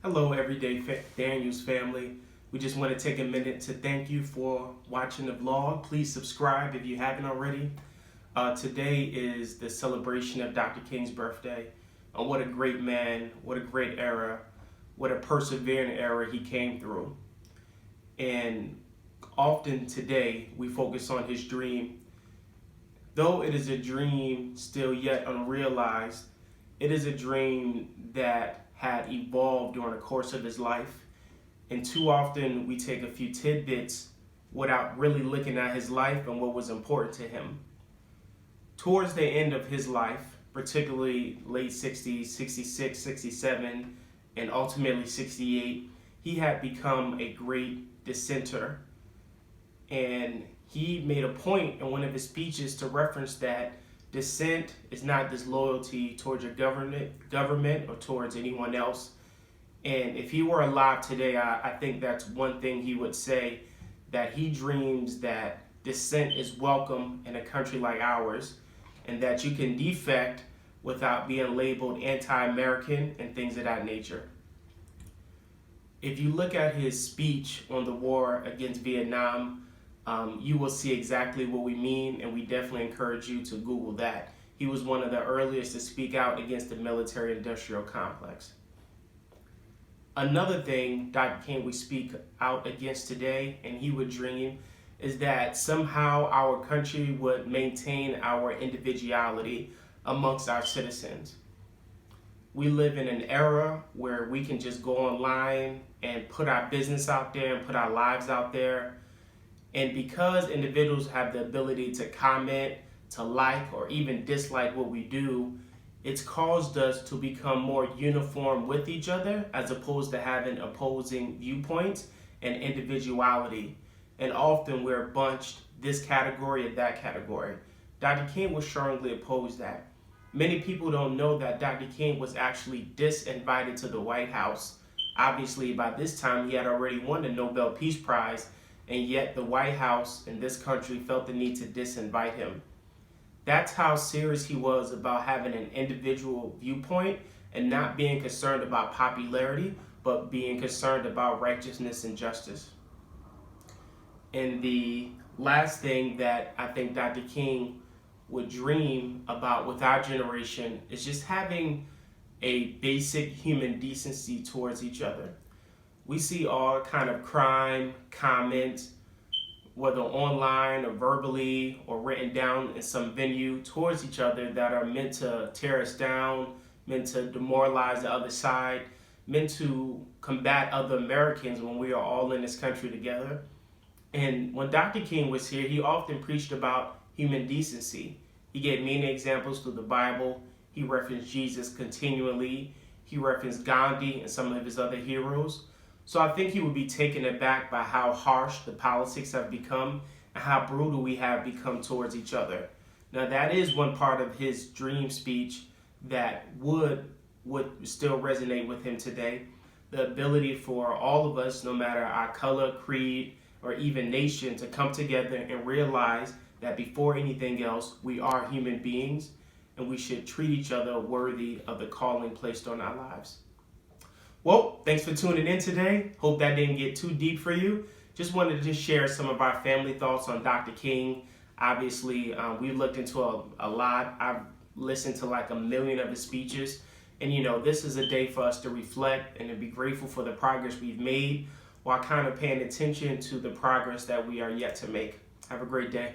Hello, Everyday Daniels family. We just want to take a minute to thank you for watching the vlog. Please subscribe if you haven't already. Today is the celebration of Dr. King's birthday. What a great man, what a great era, what a persevering era he came through. And often today we focus on his dream. Though it is a dream still yet unrealized, it is a dream that had evolved during the course of his life. And too often we take a few tidbits without really looking at his life and what was important to him. Towards the end of his life, particularly late 60s, 66, 67, and ultimately 68, he had become a great dissenter. And he made a point in one of his speeches to reference that dissent is not disloyalty towards your government or towards anyone else. And if he were alive today, I think that's one thing he would say, that he dreams that dissent is welcome in a country like ours, and that you can defect without being labeled anti-American and things of that nature. If you look at his speech on the war against Vietnam, you will see exactly what we mean, and we definitely encourage you to Google that. He was one of the earliest to speak out against the military-industrial complex. Another thing Dr. King would speak out against today, and he would dream, is that somehow our country would maintain our individuality amongst our citizens. We live in an era where we can just go online and put our business out there and put our lives out there. And because individuals have the ability to comment, to like, or even dislike what we do, it's caused us to become more uniform with each other as opposed to having opposing viewpoints and individuality. And often we're bunched this category and that category. Dr. King would strongly oppose that. Many people don't know that Dr. King was actually disinvited to the White House. Obviously, by this time, he had already won the Nobel Peace Prize, and yet the White House in this country felt the need to disinvite him. That's how serious he was about having an individual viewpoint and not being concerned about popularity, but being concerned about righteousness and justice. And the last thing that I think Dr. King would dream about with our generation is just having a basic human decency towards each other. We see all kind of crime, comments, whether online or verbally or written down in some venue towards each other that are meant to tear us down, meant to demoralize the other side, meant to combat other Americans when we are all in this country together. And when Dr. King was here, he often preached about human decency. He gave many examples through the Bible. He referenced Jesus continually. He referenced Gandhi and some of his other heroes. So I think he would be taken aback by how harsh the politics have become and how brutal we have become towards each other. Now that is one part of his dream speech that would still resonate with him today. The ability for all of us, no matter our color, creed, or even nation, to come together and realize that before anything else, we are human beings and we should treat each other worthy of the calling placed on our lives. Well, thanks for tuning in today. Hope that didn't get too deep for you. Just wanted to just share some of our family thoughts on Dr. King. Obviously, we looked into a lot. I've listened to like 1 million of his speeches. And this is a day for us to reflect and to be grateful for the progress we've made while kind of paying attention to the progress that we are yet to make. Have a great day.